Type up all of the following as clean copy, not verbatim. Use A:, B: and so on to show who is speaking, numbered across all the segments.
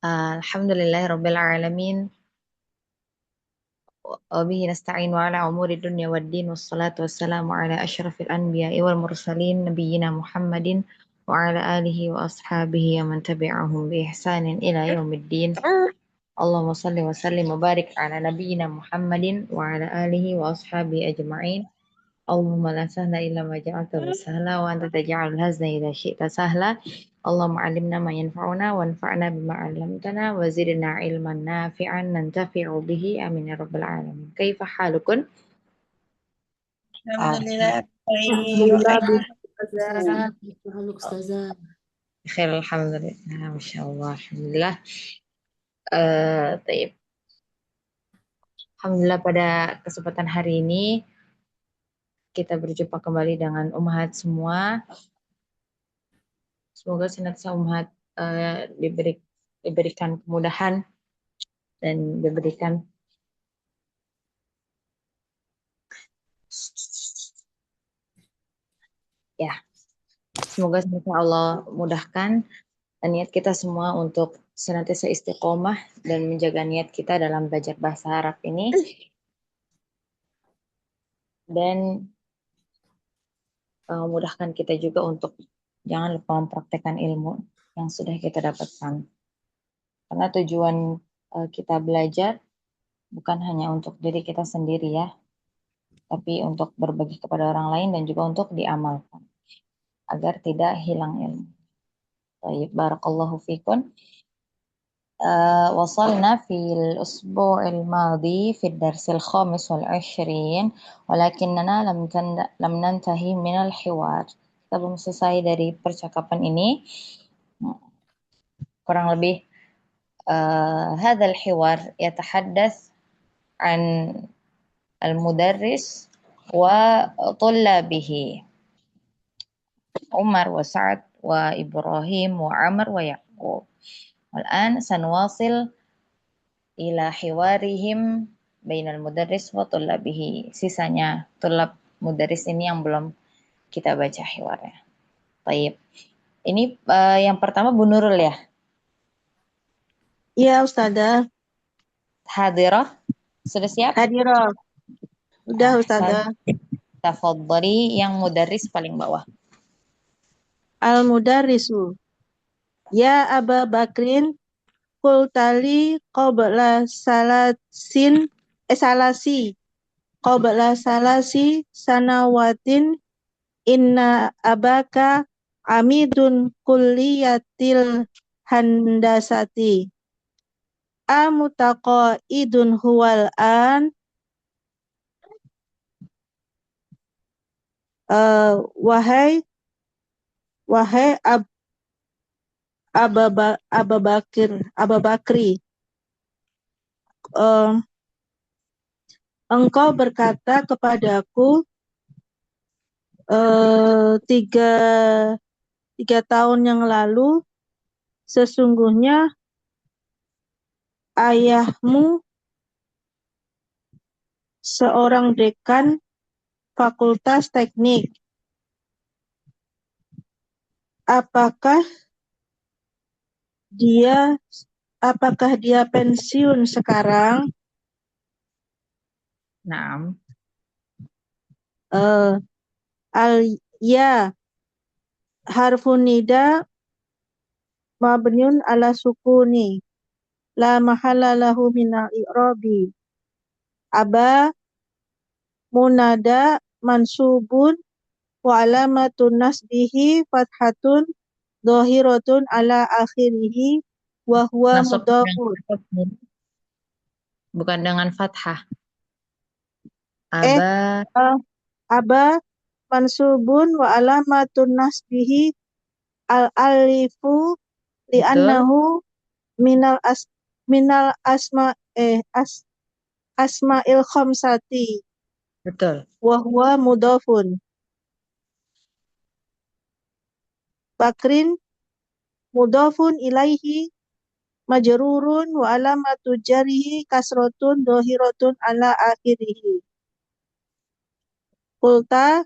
A: Alhamdulillahirabbil alamin wa bihi nasta'in wa ala umuri dunya waddin wassalatu wassalamu ala asyrafil anbiya'i wal mursalin nabiyyina Muhammadin wa ala alihi wa ashabihi wa man tabi'ahum bi ihsanin ila yaumiddin. Allahumma salli wa sallim wa barik ala nabiyyina Muhammadin wa ala alihi wa ashabihi ajma'in. Allahumma la sahla illa ma ja'altahu sahla wa anta taj'alul hazna idza syi'ta sahla. Allahumma 'allimna ma yanfa'una wanfa'na bima 'allamtana wa zidna 'ilman nafi'an nantafi'u bihi amin ya rabbal alamin. Kaifa halukun?
B: Alhamdulillah baik.
C: Alhamdulillah
B: Ustazah.
C: Ustazah.
A: Khair alhamdulillah, masyaallah, alhamdulillah. Taib. Alhamdulillah pada kesempatan hari ini kita berjumpa kembali dengan ummahat semua. Semoga senantiasa ummahat diberikan kemudahan dan diberikan ya, semoga senantiasa Allah mudahkan niat kita semua untuk senantiasa istiqomah dan menjaga niat kita dalam belajar bahasa Arab ini, dan mudahkan kita juga untuk jangan lupa mempraktekkan ilmu yang sudah kita dapatkan. Karena tujuan kita belajar bukan hanya untuk diri kita sendiri ya, tapi untuk berbagi kepada orang lain dan juga untuk diamalkan agar tidak hilang ilmu. Baik, barakallahu fikum. وصلنا في الأسبوع الماضي في الدرس الخامس والعشرين ولكننا لم ننتهي من الحوار. Kita belum selesai dari percakapan ini. Kurang lebih هذا الحوار يتحدث عن المدرس وطلابه عمر وسعد وإبراهيم وعمر ويعقوب. والآن سنواصل إلى حوارهم بين المدرس وطلابه. Sisanya tulab mudaris ini yang belum kita baca hiwarnya. Baik. Ini yang pertama Bu Nurul ya?
B: Iya Ustazah.
A: Hadirah? Sudah siap?
B: Hadirah. Udah Ustazah.
A: Tafadhali, yang mudaris paling bawah.
B: Al-Mudarrisu. Ya Aba Bakrin qultali qabla salasi sanawatin inna abaka amidun kulliyatil handasati amutaqaidun huwal an wahai Ababakri, engkau berkata kepadaku tiga tahun yang lalu, sesungguhnya ayahmu seorang dekan fakultas teknik. Apakah dia pensiun sekarang?
A: Naam.
B: Ya harfun nida mabniun ala sukuni la mahalla lahu minal i'rabi. Aba munada mansubun wa alamatun nasbihi fathatun dhahiratun ala akhirih wa huwa mudhafun.
A: Bukan dengan fathah.
B: Aba mansubun wa alamatun nasbihi al-alifu li'annahu minal asma'il khamsati.
A: Betul.
B: Wa huwa mudhafun. Bakrin mudhafun ilaihi majrurun wa alamatu jarihi kasratun dhahiratun ala akhirih. Qulta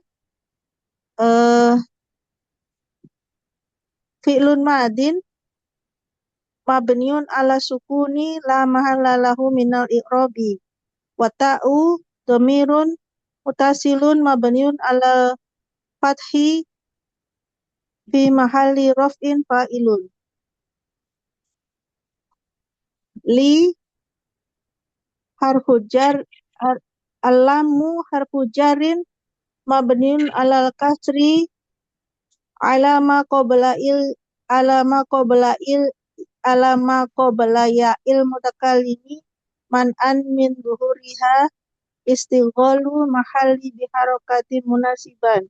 B: fi'lun madin mabniun ala sukuni la mahalla lahu minal i'rabi. Wa ta'u dhamirun mutasilun mabniun ala fathi fi mahalli raf'in fa'ilun. Li harfu jar alamu harfu jarin mabniun alal kasri alama qabla ya il mutakallimi man'an min zuhuriha istighalu mahalli biharakatin munasiban.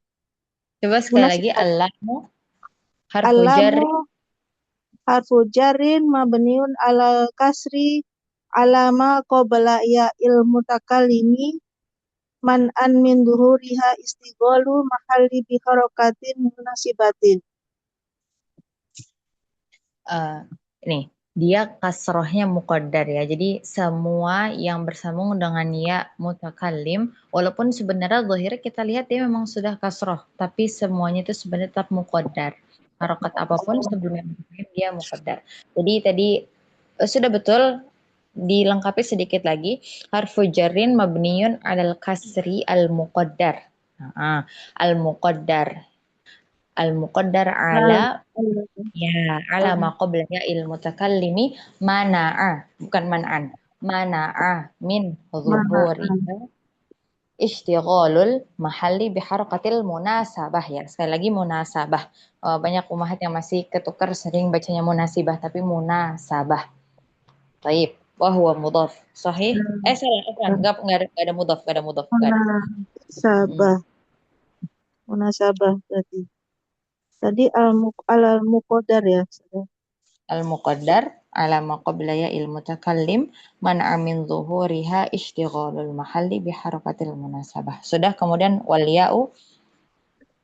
A: Coba sekali lagi,
B: Munasiban.
A: Allamu harfu
B: Alamu
A: jarri.
B: harfu jarin mabniun alal kasri alama qabla ya il mutakallimi man'an min zuhuriha istighalu mahalli biharakatin munasibatin.
A: Nih, dia kasrohnya muqaddar ya. Jadi semua yang bersambung dengan ya mutakallim, walaupun sebenarnya zahirnya kita lihat dia memang sudah kasroh, tapi semuanya itu sebenarnya tetap muqaddar. Harokat apapun sebelumnya dia muqaddar. Jadi tadi sudah betul, dilengkapi sedikit lagi. Harfu jarrin mabniyun alal kasri al-muqaddar. Al-muqaddar. Al-muqaddar ala ya, ala ma qabla il mutakallimi mana'a, bukan man'an. Mana'a min zuhuriha ishtighalul mahalli biharakatil munasabah ya. Sekali lagi munasabah. Banyak umahat yang masih ketukar sering bacanya munasibah tapi munasabah. Baik, wa huwa mudhaf. Sahih? Salah, enggak ada mudhaf, enggak ada mudhaf, enggak ada.
B: Munasabah. Munasabah tadi. Tadi al-muqaddar ya.
A: Al-muqaddar ala ma qabla ya il mutakallim man'a min zuhuriha ishtighalul mahalli biharakatil munasabah. Sudah, kemudian wal ya'u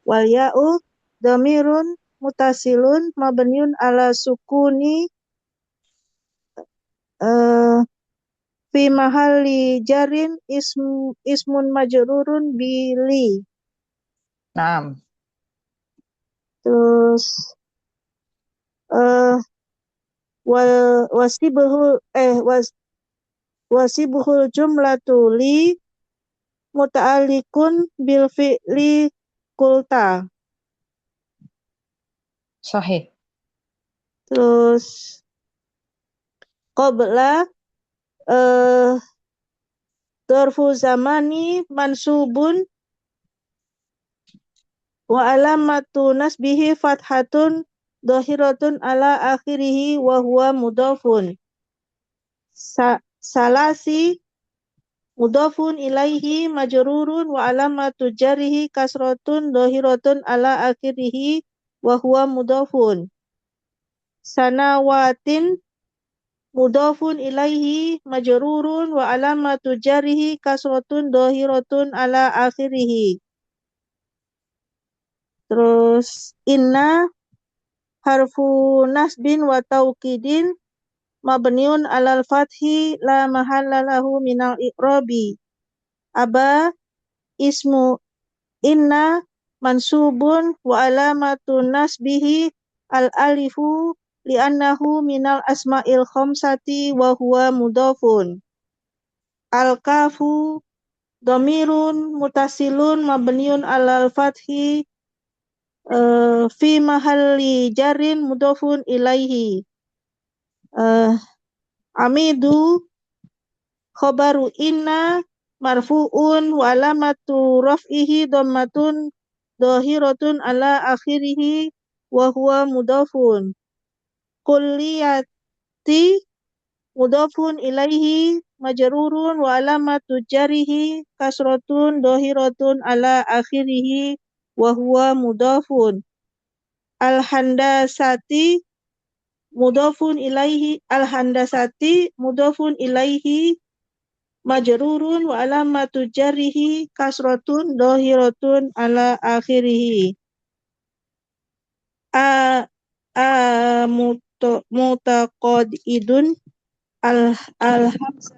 B: Wal ya'u dhamirun mutasilun mabniun ala sukuni fi mahalli jarin ismun majrurun bili.
A: Naam.
B: Terus wasibhul jumlatu li muta'alliqun bil fi'li kulta.
A: Sahih.
B: Terus qabla dorfu zamani mansubun wa alamatu nasbihi fathatun dohiratun ala akhirihi wa huwa mudhafun. Salasi mudhafun ilaihi majrurun wa alamatu jarihi kasratun dohiratun ala akhirihi wa huwa mudhafun. Sanawatin mudhafun ilaihi majrurun wa alamatu jarihi kasratun dohiratun ala akhirihi. Terus inna harfu nasbin wa taukidin mabniun alal fathi la mahalla lahu minal i'rabi. Aba ismu inna mansubun wa alamatu nasbihi al alifu li'annahu minal asma'il khamsati wa huwa mudhafun. Al kafu dhamirun mutasilun mabniun alal fathi fi mahalli jarin mudhafun ilaihi. Amidu khabaru inna marfu'un wa alamatu raf'ihi dhammatun dhahiratun ala akhirihi wa huwa mudhafun. Kulliyati mudhafun ilaihi majrurun wa alamatu jarihi kasratun dhahiratun ala akhirihi wa huwa mudhafun. Al-handasati mudhafun ilaihi majrurun wa alamatu jarihi kasratun dhahiratun ala akhirihi. Mutaqaddidun al-hamzatu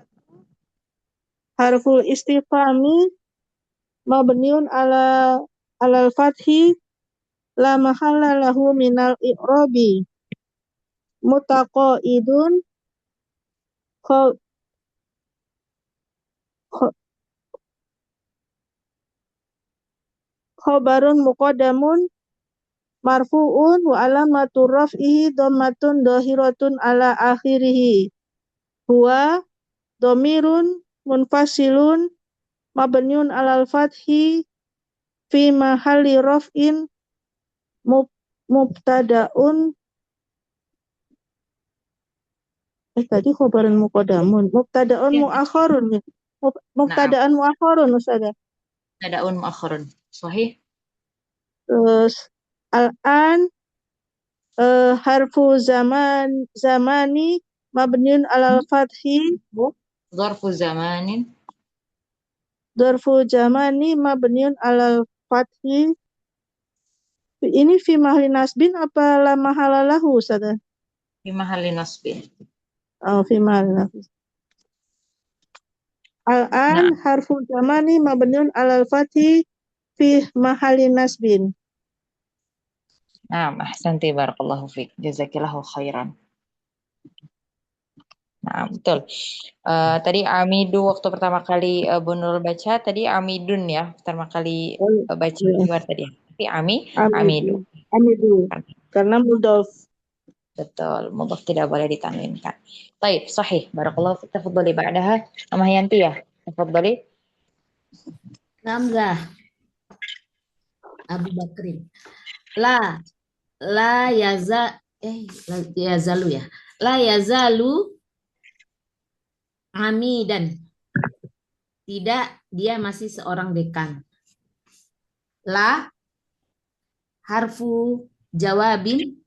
B: harful istifhami mabniun alal fathi la mahalla lahu minal i'rabi. mutaqaidun kho- kho- khobarun muqaddamun marfu'un wa alamatu raf'ihi dhammatun dhahiratun ala akhirih huwa dhamirun munfasilun mabniun alal fathi fi mahalli raf'in mubtada'un tadi khobarun muqaddamun mubtada'un
A: Ya,
B: muakhirun
A: na'am.
B: mubtada'an muakhirun Ustazah.
A: Tada'un muakhirun. Sahih.
B: Terus al-an harfu zamani mabniun alal fathi
A: Zarfu zamanin.
B: dorfu zamani mabniun alal fathi ini fi mahli nasbin apa la mahalalahu Ustazah?
A: Fi mahalli nasbin.
B: Oh, fi mahli nasbin. Al-an
A: Na'am.
B: harfu zamani mabniun alal fathi fi mahali nasbin.
A: Na'am. Ahsanti barakallahu fiik. Jazakillahu khairan. Nah, betul. Tadi Amidu waktu pertama kali Bu Nurul baca, tadi Amidun ya, pertama kali baca
B: Ya,
A: keluar tadi. Tapi Amidu.
B: amidu. Amidu. Karena mudhof.
A: Betul, mudhaf tidak boleh ditanwinkan. Baik, sahih. Barakallahu fiik. Tafadhali ba'daha. Nama Yanti ya. Tafadhali.
C: Hamzah Abu Bakrin. La yaza yazalu ya. La yazalu amidan. Tidak, dia masih seorang dekan. La harfu jawabin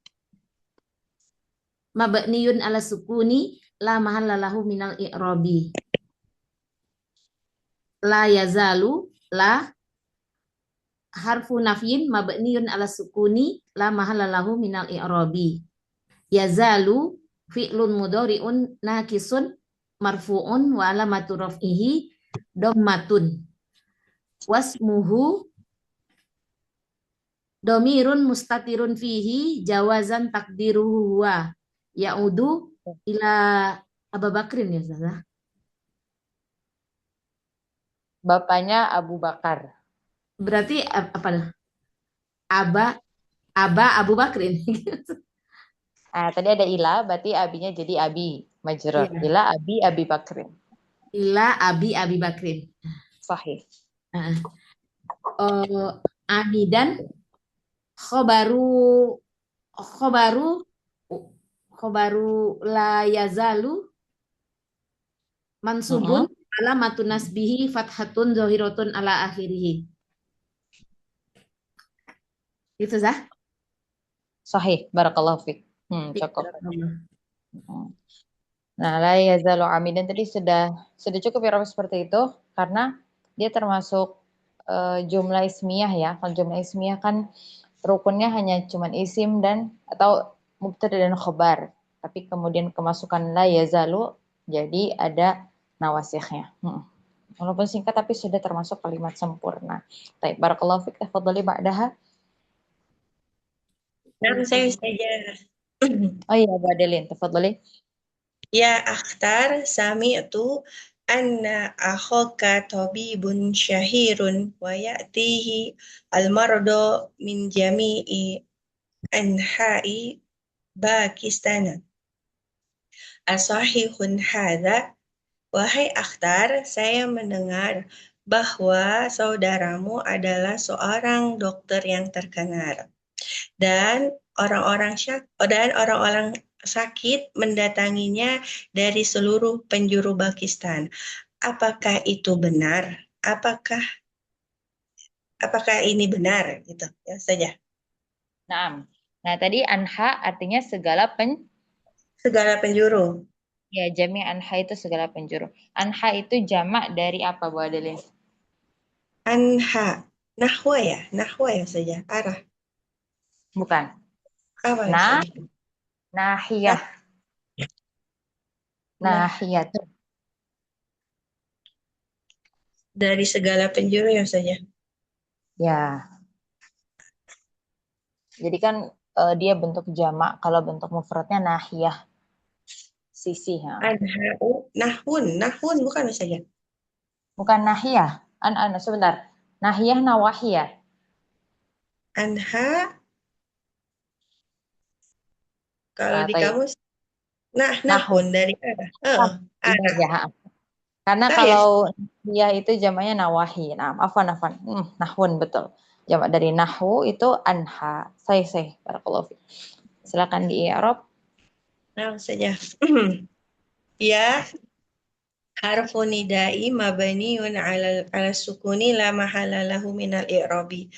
C: mabniyun ala sukuni la mahalla lahu minal i'rabi. La yazalu la harfu nafyin mabniyun ala sukuni la mahalla lahu minal i'rabi. Yazalu fi'lun mudhari'un nakisun marfu'un wa alamatu raf'ihi dhammatun. Wasmuhu domirun mustatirun fihi jawazan takdiruhu huwa ya'udu ila Abu Bakrin ya Ustazah.
A: Bapaknya Abu Bakar.
C: Berarti apa? Aba Abu Bakrin.
A: Tadi ada ila, berarti abinya jadi abi. Majrur.
C: Iya.
A: Ila Abi Bakrin.
C: Ila Abi Bakrin.
A: Sahih.
C: Amidan khobaru khobaru la yazalu mansubun alamatun nasbihi fathatun zohiratun ala akhirih. Itu sah?
A: Sahih. Barakallahu fiik. Cukup. Nah, la yazalu amidan tadi sudah cukup ya Rafi, seperti itu karena dia termasuk jumlah ismiyah ya. Kalau jumlah ismiyah kan rukunnya hanya cuman isim dan atau mubtada dan khobar. Tapi kemudian kemasukan la yazalu jadi ada nawasikhnya. Walaupun singkat tapi sudah termasuk kalimat sempurna. Baik, barakallahu fiik. Tafadhali ba'daha.
D: Saya saja.
A: Oh iya, Bu Adelin, tafadhali.
D: Ya akhtar sami'tu anna akhaka tabibun syahirun wa ya'tihi al-mardo min jami'i anha'i Pakistan. Asahihun hadha? Wahai akhtar, saya mendengar bahwa saudaramu adalah seorang dokter yang terkenal. Dan orang-orang sakit mendatanginya dari seluruh penjuru Pakistan. Apakah itu benar? Apakah ini benar? Gitu ya saja.
A: Nah, tadi anha artinya segala
D: penjuru.
A: Ya, jami anha itu segala penjuru. Anha itu jamak dari apa, Bu Adeline?
D: Anha, nahwa ya saja. Arah.
A: Bukan.
D: Apa ya
A: Nah,
D: saja?
A: nahiyah. Nahiyah.
D: Dari segala penjuru ya saja.
A: Ya. Jadi kan dia bentuk jamak. Kalau bentuk mufradnya nahiyah, sisi. Ya.
D: Anha'u nahun bukan saja.
A: Bukan nahiyah. Sebentar. Nahiyah nawahiyah.
D: Anha kalau di
A: Taib.
D: kamus
A: Nahun.
D: nahun dari arah.
A: Iya,
D: Arah.
A: ya. Karena
D: Sahih.
A: kalau nahiyah itu jamaknya nawahi. Nah, afwan. Nahun, betul. Jamak dari nahu itu anha. Saya. Barakallahu fiik. Silakan di i'rab.
D: Nah, saja. Ya, harfu nidai mabniun ala sukuni la mahalla lahu minal i'rabi.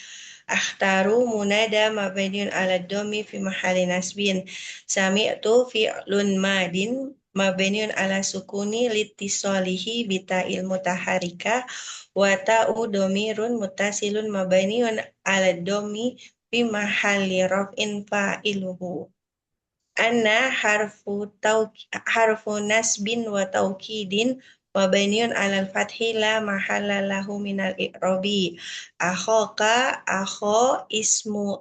D: Akhtaru munada mabniun ala dhammi fi mahalli nasbin. Sami'tu fi'lun madin mabniun ala sukuni litisalihi bita'il mutaharika wa ta'u dhamirun muttasilun mabniun ala dhammi fi mahalli raf'in fa'iluhu. Anna harfu nasbin wa taukidin mabniun alal fathi la mahalla lahu minal i'rabi. Akho ismu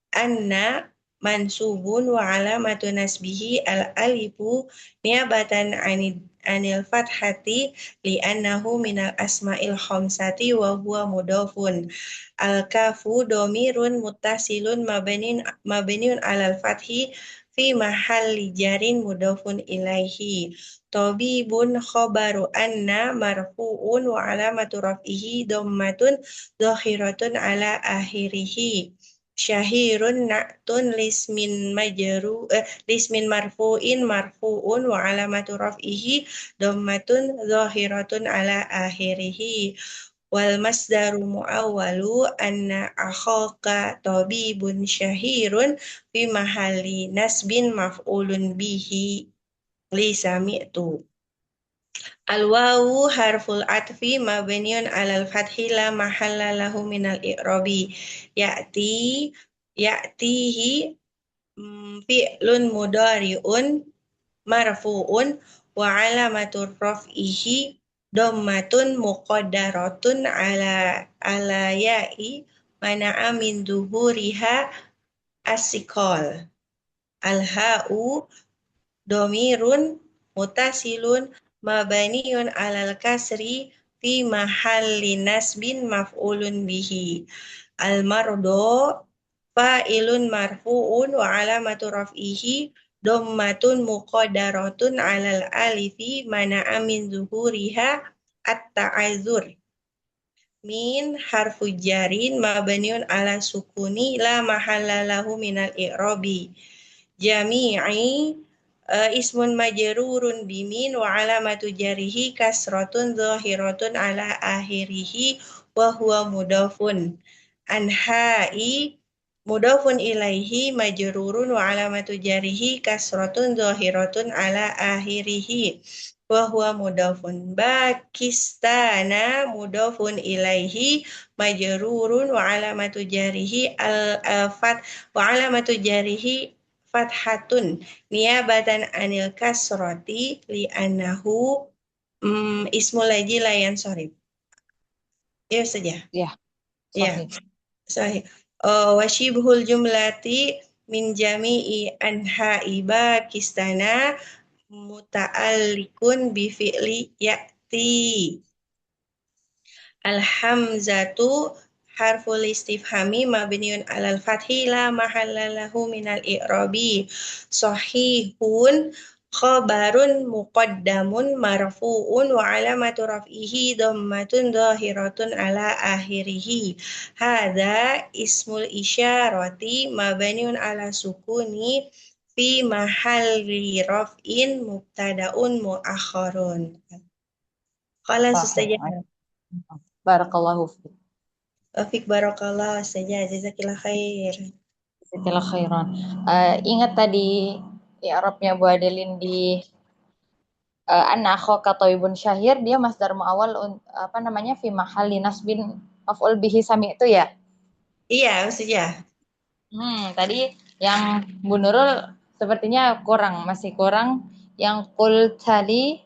D: anna mansubun wa alamatu nasbihi al alifu niabatan anil fathati li'annahu minal asma'il khamsati wa huwa mudofun. Al kafu domirun muttasilun mabniun alal fathi fi mahalli jarin mudofun ilaihi. Tabibun khobaru anna marfu'un wa alamatu raf'ihi dhammatun zahiratun ala akhirihi. Syahirun na'tun lismin marfu'in wa alamatu raf'ihi dhammatun zahiratun ala akhirihi. Wal masdaru mu'awwalu anna akhaka tabibun syahirun fi mahalli nasbin maf'ulun bihi li sami'tu. Al-wawu harful atfi mabniun alal fathi la mahalla lahu minal i'rabi. Ya'tihi fi'lun mudari'un marfu'un wa alamatur raf'ihi dhammatun muqaddaratun ala ya'i mana'a min zuhuriha as-siqal. Al-ha'u domirun mutasilun mabaniun alal kasri fi mahalli nasbin maf'ulun bihi. Al-mardo fa'ilun marfu'un wa alamatu raf'ihi dhammatun muqaddaratun alal alifi mana'a min zuhuriha at-ta'azzur. Min harfu jarin mabniun ala sukuni la mahalla lahu minal i'rabi. Jami'i ismun majrurun bimin wa alamatu jarihi kasratun zahiratun ala akhirihi wa huwa mudafun. Anha'i mudafun ilaihi majrurun wa alamatu jarihi kasratun zahiratun ala akhirihi wa huwa mudafun. Pakistana mudafun ilaihi majrurun wa alamatu jarihi fathatun niabatan anil kasroti li'annahu ismul laji layan sorry. Ya saja.
A: Ya.
D: Ya. Sahih. Wa shibhul jumlati min jami'i anha'i Pakistana muta'alliqun bi fi'li ya'ti. Al-hamzatu harful istifhami mabniun alal fathi la mahalla lahu minal i'rabi. Sahihun khabarun muqaddamun marfu'un wa alamatu raf'ihi dhammatun zahiratun ala akhirihi. Hadza ismul isyarati mabniun ala sukuni fi mahalli raf'in mubtada'un mu'akhkharun. Qala saja.
A: Barakallahu fiik.
D: Fik barakallah saja, jazakillah khair.
A: Jazakallah khairan. Ingat tadi i'rabnya Bu Adelin di anna akhaka thayyibun syahir, dia masdar muawwal fi mahalli nasbin maf'ul bihi sami'tu ya?
D: Iya, saja.
A: Tadi yang Bu Nurul sepertinya masih kurang. Yang qul tali,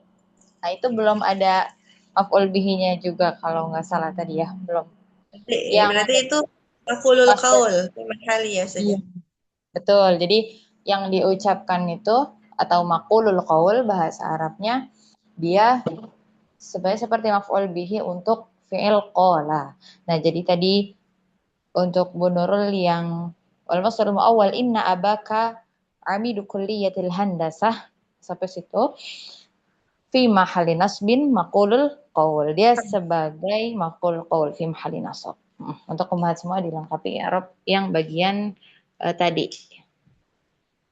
A: nah itu belum ada maf'ul bihi-nya juga kalau nggak salah tadi ya, belum.
D: Berarti itu maf'ulul qaul, mahali ya saja.
A: Iya. Betul. Jadi yang diucapkan itu atau maqulul qaul bahasa Arabnya dia sebenarnya seperti maf'ul bihi untuk fi'il qala. Nah, jadi tadi untuk Bu Nurul yang wal masdarul muawwal inna abaka amidu kulliyatil handasah sampai situ fi mahalli nasbin maqulul qaul. Dia sebagai maqul qaul fi mahalli nasab. Untuk pembahasan semua dilengkapi Arab yang bagian tadi.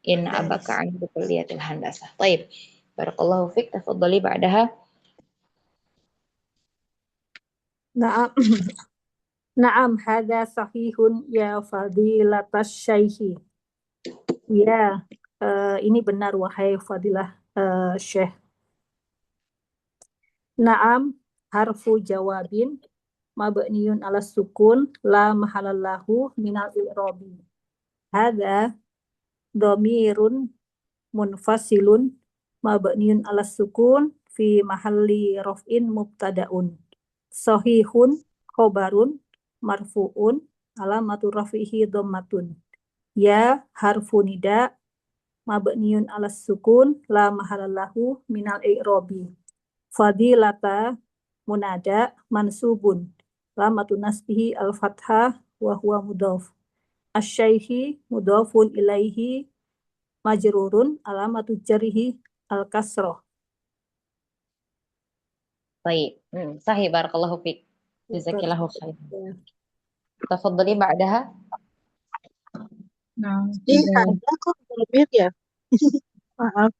A: In abaka amidu kulliyatil handasah. Baik. Barakallahu fik. Tafadhali ba'daha.
E: Naam, naam, hada sahihun ya fadilatas syaihi. Ya, ini benar wahai fadilah syekh. Naam, harfu jawabin mabniyun ala sukun la mahalallahu minal i'rabi. Hada dhamirun munfasilun mabniyun ala sukun fi mahalli raf'in mubtada'un. Sahihun khobarun marfu'un alamatu rafihi dhammatun. Ya harfu nida mabniyun ala sukun la mahalallahu minal i'rabi. Fadilata munada mansubun lamatu nasbihi al-fathah wa huwa mudhaf. Asy-syaihi mudhafun ilaihi majrurun alamatu jarhi al-kasrah.
A: Baik. Sahih barakallahu fik. Jazakillahu khair. Tafadhali ba'daha.
C: Nah,
B: Ada kok dhamir ya. Maaf.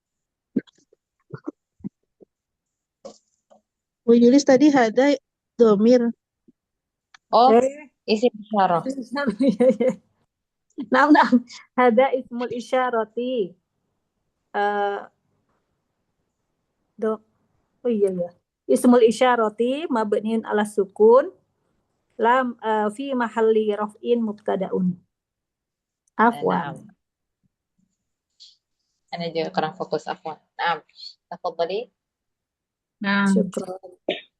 B: Bu Yulis tadi ada dhamir.
A: Oh, isim isyarah.
E: Nah, hada ismul isyarati. Oh iya ya. Ismul isyarati mabniun ala sukun lam fi mahalli raf'in mubtada'un. Afwan.
A: Ana juga kurang fokus afwan. Naam. Tafadhali.
C: nah,
E: Syukran.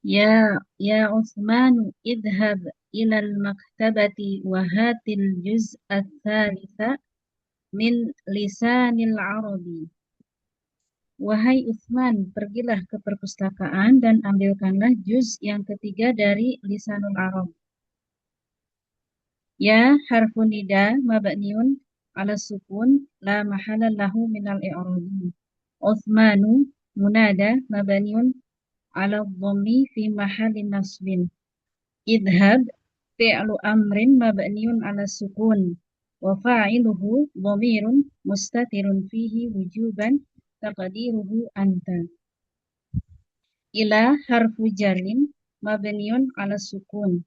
C: ya Utsman idhab ila al-maktabati wa hatil juz' ats-tsalitsa min lisanil arabi. Wahai Utsman, pergilah ke perpustakaan dan ambilkanlah juz yang ketiga dari lisanul arab. Ya harfu nida mabniun ala sukun la mahala lahu minal i'rabi. Utsmanu munada mabniun ala dhammi fi mahalli nasbin. Idhab fi'lu amrin mabniun ala sukun wa fa'iluhu dhamirun mustatirun fihi wujuban taqdiruhu anta. Ila harfu jarrin mabniun ala sukun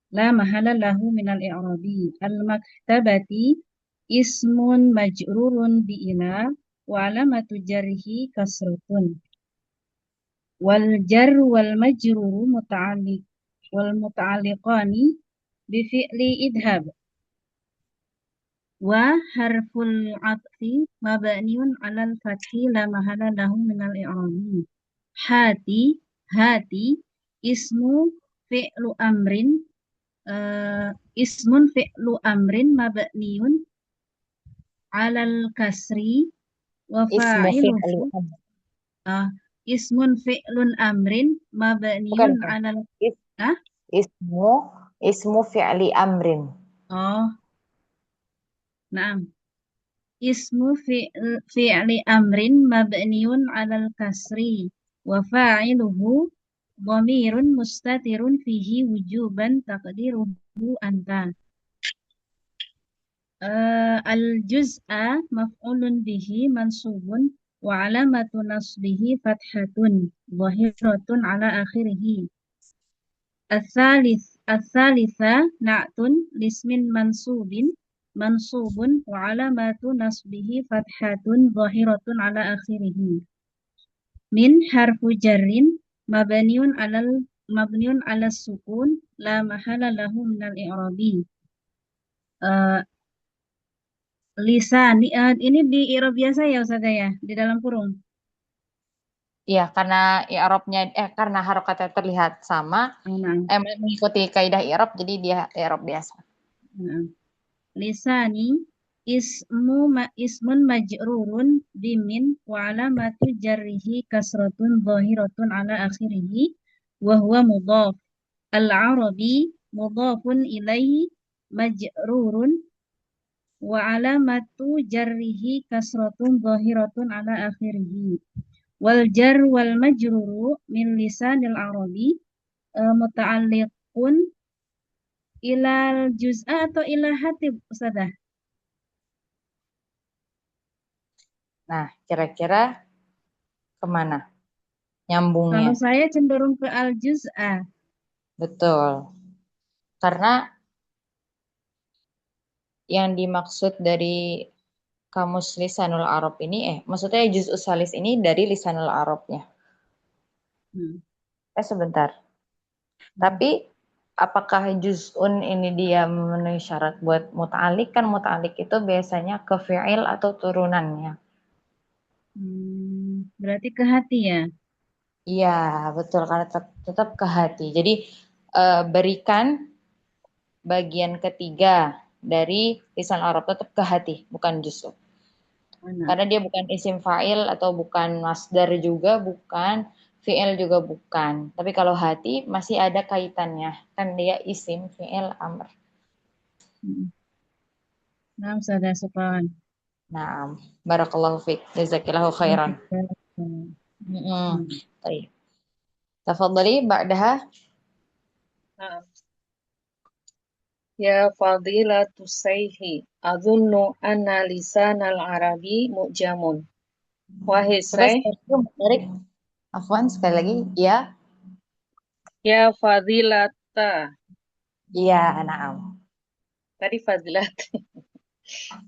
C: la mahala lahu minal i'rabi. Al-maktabati ismun majrurun bi ila wa alamatu jarhi kasratun. Wal jar wal majruru muta'alliq wal muta'alliqani bi fi'li idhab. Wa harful atfi mabniun 'alal fathi la mahala lahu minal i'rabi. Hati ismu fi'lu amrin ismun fi'lu amrin mabniun 'alal kasri wa fa'iluhu ismun fi'lun amrin mabniun 'alal
A: Ismu fi'li amrin.
C: Naam. Ismu fi'li amrin mabniun 'alal kasri wa fa'iluhu dhamirun mustatirun fihi wujuban taqdiruhu anta. Al-juz'a maf'ulun bihi mansubun wa 'alamatu nasbihi fathatun dhahiratun 'ala akhirih. Ats-tsalitsa na'tun lismin mansubun wa 'alamatu nasbihi fathatun dhahiratun 'ala akhirih. Min harfu jarrin mabniun 'ala sukun la mahala lahu minal i'rabi. Lisan ini di i'rab biasa ya Ustazah ya, di dalam kurung.
A: Iya, karena i'rabnya karena harokatnya terlihat sama, mengikuti kaidah i'rab jadi dia i'rab biasa.
C: Lisani
F: ismun majrurun bimin wa alamatu jarrihi kasratun zahiratun ala akhirihi wa huwa mudhaf. Al-Arabi mudhafun ilaihi majrurun wa alamatu jarrihi kasratun zahiratun ala akhirihi. Wal jar wal majruru min lisanil Arabi muta'alliqun ilal juz'a atau ila hatib Ustazah?
A: Nah, kira-kira kemana
F: Kalau
A: nyambungnya?
F: saya cenderung ke al juz'a.
A: Betul. Karena yang dimaksud dari kamus Lisanul Arab ini, maksudnya juz'us salis ini dari Lisanul Arabnya. Sebentar. Tapi apakah juz'un ini dia memenuhi syarat buat muta'alik? Kan muta'alik itu biasanya ke fi'il atau turunannya.
F: Berarti ke hati ya?
A: Iya, betul. Karena tetap ke hati. Jadi berikan bagian ketiga dari lisan Arab tetap ke hati, bukan juz'u. Karena dia bukan isim fa'il atau bukan masdar juga, bukan fi'il juga bukan. Tapi kalau hati masih ada kaitannya. Kan dia isim, fi'il, amr.
F: Nah, Ustazah Sufan.
A: Naam. Barakallahu fiik. Jazakillahu khairan. Baik. Tafadhali ba'daha.
G: Ya fadilatu sayhi adhunnu anna lisanal arabi mu'jamun. Wahai Syekh,
A: Afwan sekali lagi. Ya.
G: ya fadilata.
A: Iya, naam.
G: Tadi fadilat.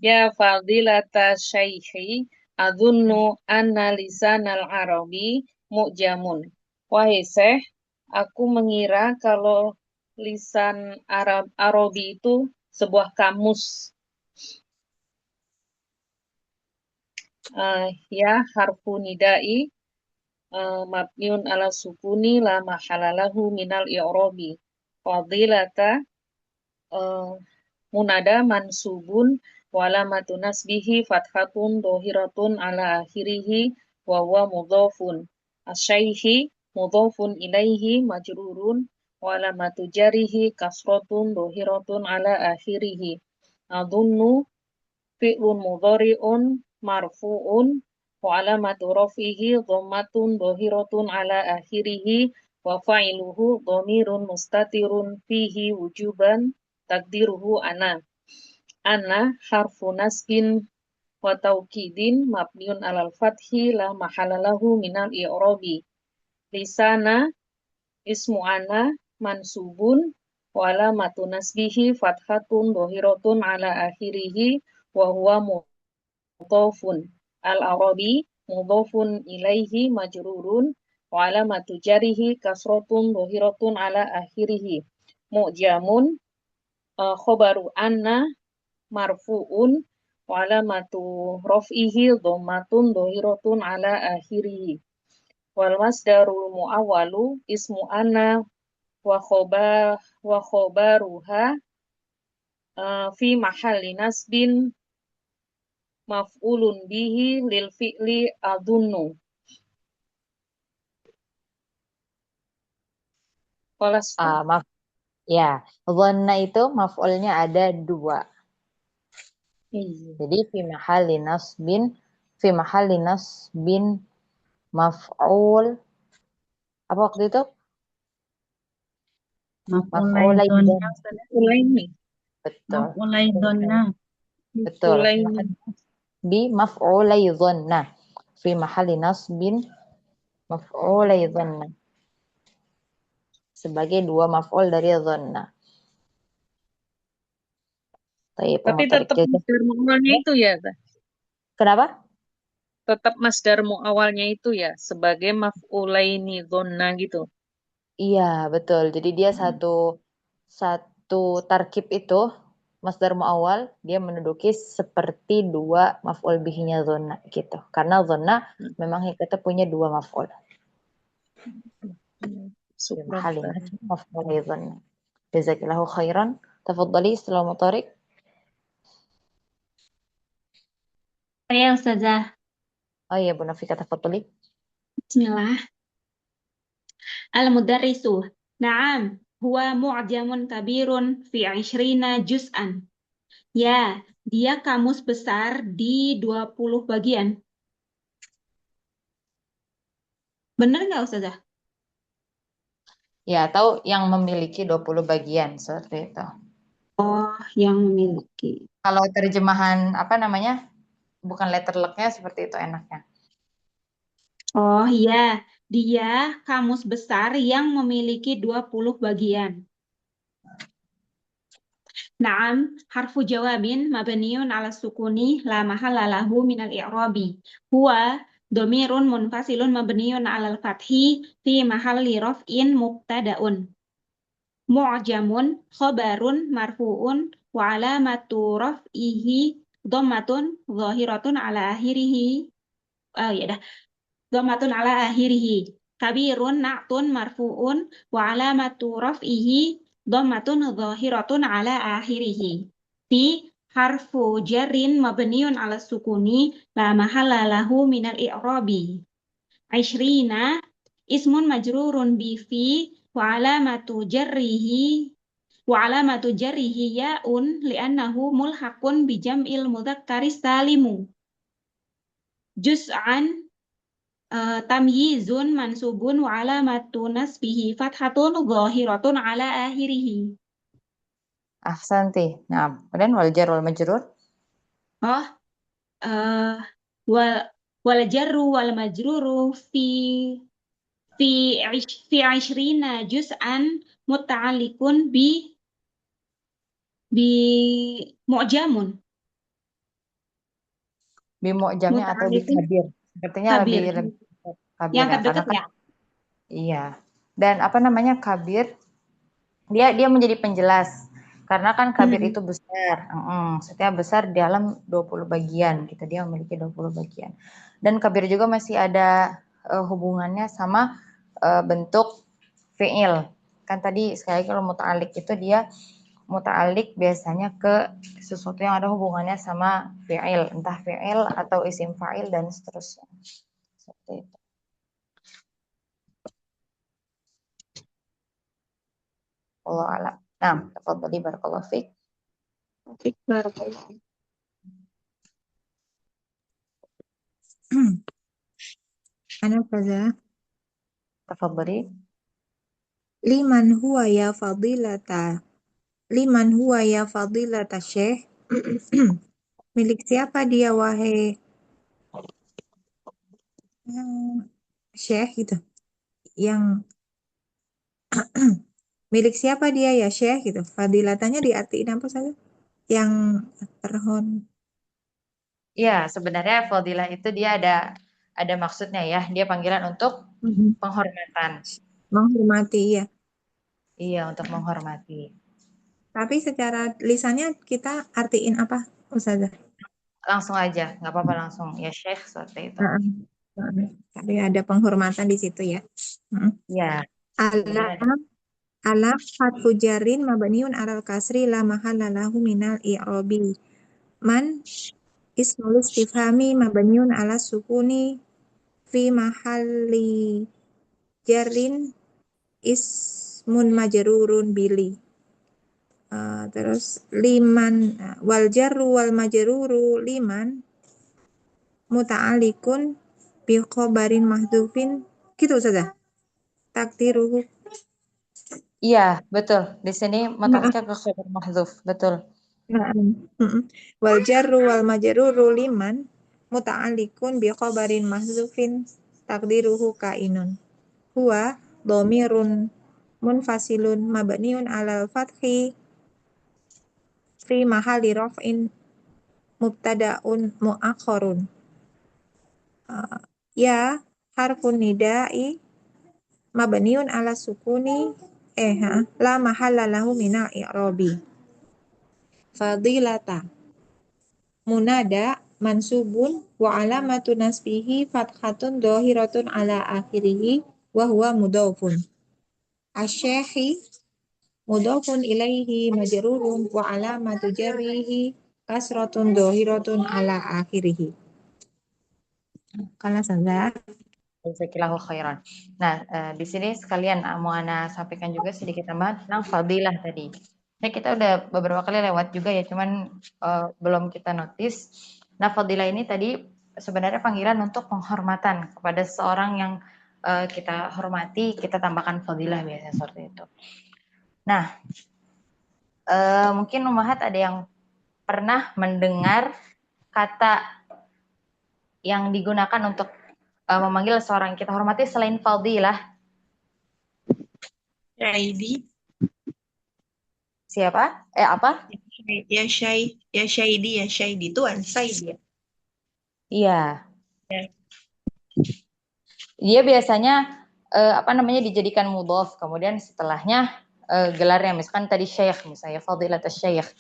G: Ya fadilata syaihi adhunnu anna lisanal arabi mu'jamun. Wahai Syekh, aku mengira kalau lisan Arabi itu sebuah kamus. Ya harfu nidai mabniun ala sukuni la mahalalahu minal i'rabi. Fadilata munada mansubun walamatu nasbihi fathatun dohiratun ala akhirihi wa huwa mudhafun. Asyaihi mudhafun ilaihi majrurun walamatu jarihi kasratun dohiratun ala akhirihi. Adunnu fi'lun mudhari'un marfu'un wa alamatu rafihi dhammatun dohiratun ala akhirihi wa fa'iluhu dhamirun mustatirun fihi wujuban takdiruhu ana. Ana harfu nasbin wa taukidin mabniun alal fathi la mahalalahu minal i'rabi. Lisana ismu ana mansubun wa alamatu nasbihi fathatun dohiratun ala akhirihi wa huwa mudhafun. Al-Arabi mudhafun ilaihi majrurun wa alamatu jarihi kasratun dohiratun ala akhirihi. Mu'jamun khobaru anna marfu'un wa alamatu raf'ihi dhammatun dohiratun ala akhirihi. Wal masdarul mu'awwalu ismu anna wa khobaruha fi mahalli nasbin maf'ulun bihi lil fi'li adunnu.
A: Maaf. Ya, dhanna itu maf'ulnya ada 2. Jadi fi mahalli nasbin maf'ul apa waktu itu?
F: Maf'ulaini.
A: Betul.
F: Maf'ulaidonna.
A: Betul. Bi maf'ulaidonna. Fi mahalli nasbin maf'ulaidonna. Sebagai 2 maf'ul dari dhanna.
G: Tapi tetap masdar mu'awalnya itu ya, Teh?
A: Kenapa?
G: Tetap masdar mu'awalnya itu ya, sebagai maf'ulaini dhanna gitu.
A: Iya, betul. Jadi dia satu tarkib itu masdar mu'awal dia menduduki seperti 2 maf'ul bihinya dhanna gitu. Karena dhanna memang kita punya 2 maf'ul. Maf'ul dhanna. Jazakillahu khairan. Tafadhali Islam Tariq.
F: Saya Ustazah.
A: Oh iya, Bu Nafika, tafadholi.
F: Bismillah. Al-mudarrisu. Naam, huwa mu'jamun kabirun fi 20 juz'an. Ya, dia kamus besar di 20 bagian. Benar nggak Ustazah?
A: Ya, atau yang memiliki 20 bagian seperti itu.
F: Oh, yang memiliki.
A: Kalau terjemahan apa namanya? Bukan letter luck-nya seperti itu enaknya.
F: Oh iya, dia kamus besar yang memiliki 20 bagian. Naam, harfu jawabin mabniun ala sukuni la mahalla lahu minal i'rabi. Huwa domirun munfasilun mabniun ala al-fathi fi mahalli raf'in mubtada'un. Mu'jamun khobarun marfu'un wa alamatu raf'ihi dhammatun zahiratun ala akhirihi. Oh ya dah. Dhammatun ala akhirihi. Kabirun na'tun marfu'un wa alamatu raf'ihi dhammatun zahiratun ala akhirihi. Fi harfu jarrin mabniun ala sukuni la mahalla lahu minal i'rabi. 20 ismun majrurun bi fi wa alamatu jarrihi ya'un li'annahu mulhaqun bi jam'il mudzakkaris salimu. Juz'an tamyizun mansubun wa alamatu nasbihi fathatun zahiratun ala akhirihi.
A: Ahsanti. Nah, kemudian wal jar wal majrur.
F: Oh, eh, wal jarru wal majruru fi 20 juz'an muta'alliqun bi mu'jamun.
A: Bimu'jamnya atau bi
F: Muta'alliqun
A: kabir. Sepertinya
F: kabir.
A: lebih kabir
F: Yang
A: ya, karena
F: terdekat
A: kan
F: ya.
A: iya. Dan apa namanya kabir? Dia menjadi penjelas. Karena kan kabir itu besar. Setiap besar dalam 20 bagian gitu. Dia memiliki 20 bagian. Dan kabir juga masih ada hubungannya sama bentuk fi'il. Kan tadi sekali lagi kalau muta'alik itu dia muta'alik biasanya ke sesuatu yang ada hubungannya sama fi'il, entah fi'il atau isim fa'il dan seterusnya. Seperti itu. Allah a'lam. Nah, tafadhali barakallahu fiik.
H: Ana Ustazah.
A: Tafadhali.
H: Liman huwa ya fadilata Syekh. Milik siapa dia wahai Syekh gitu. Yang milik siapa dia ya Syekh gitu. Fadilatanya diartiin apa saja? Yang terhon.
A: Ya, sebenarnya fadilah itu dia ada maksudnya ya. Dia panggilan untuk penghormatan.
H: Menghormati ya.
A: Iya, untuk menghormati.
H: Tapi secara lisannya kita artiin apa Ustazah?
A: Langsung aja, nggak apa-apa langsung. Ya Syekh, seperti itu.
H: Tapi ada penghormatan di situ ya.
A: Ya.
H: Ala harfu jarin mabniun alal kasri la mahalla lahu minal i'rabi. Man ismul istifhami mabniun ala sukuni fi mahalli jarin ismun majrurun bili. Terus liman wal jarru wal majruru liman muta'alikun bi khobarin mahdhufin gitu saja. Takdiruhu.
A: Iya, betul. Di sini mataliknya ke khabar mahdzuf, betul.
H: Wal jarru wal majruru liman muta'alliqun bi khabarin mahdzufin taqdiruhu kainun. Huwa dhamirun munfasilun mabniun alal fathi fi mahalli raf'in mubtada'un mu'akhkharun. Ya harfun nida'i mabniun ala sukuni la mahalla lahu minal i'rabi. Fadilata munada mansubun wa alamatu nasbihi fathatun dhahiratun ala akhirih wa huwa mudhafun. Asy-syekhi mudhafun ilaihi majrurun wa alamatu jarrihi kasratun dhahiratun ala akhirih. Kalau saja.
A: Jazakillahu khairan. Nah, di sini sekalian mau Ana sampaikan juga sedikit tambahan tentang fadilah tadi. Ya, kita udah beberapa kali lewat juga ya, cuman belum kita notice. Nah, fadilah ini tadi sebenarnya panggilan untuk penghormatan kepada seorang yang kita hormati, kita tambahkan fadilah biasanya seperti itu. Nah, mungkin Ummahat ada yang pernah mendengar kata yang digunakan untuk memanggil seorang yang kita hormati selain fadilah.
D: Syaidi.
A: Siapa? Apa?
D: Ya Syaidi Tuan Saidi.
A: Iya.
D: Ya.
A: Dia biasanya dijadikan mudhof, kemudian setelahnya gelarnya misalkan tadi syekh, misalnya fadilat syekh.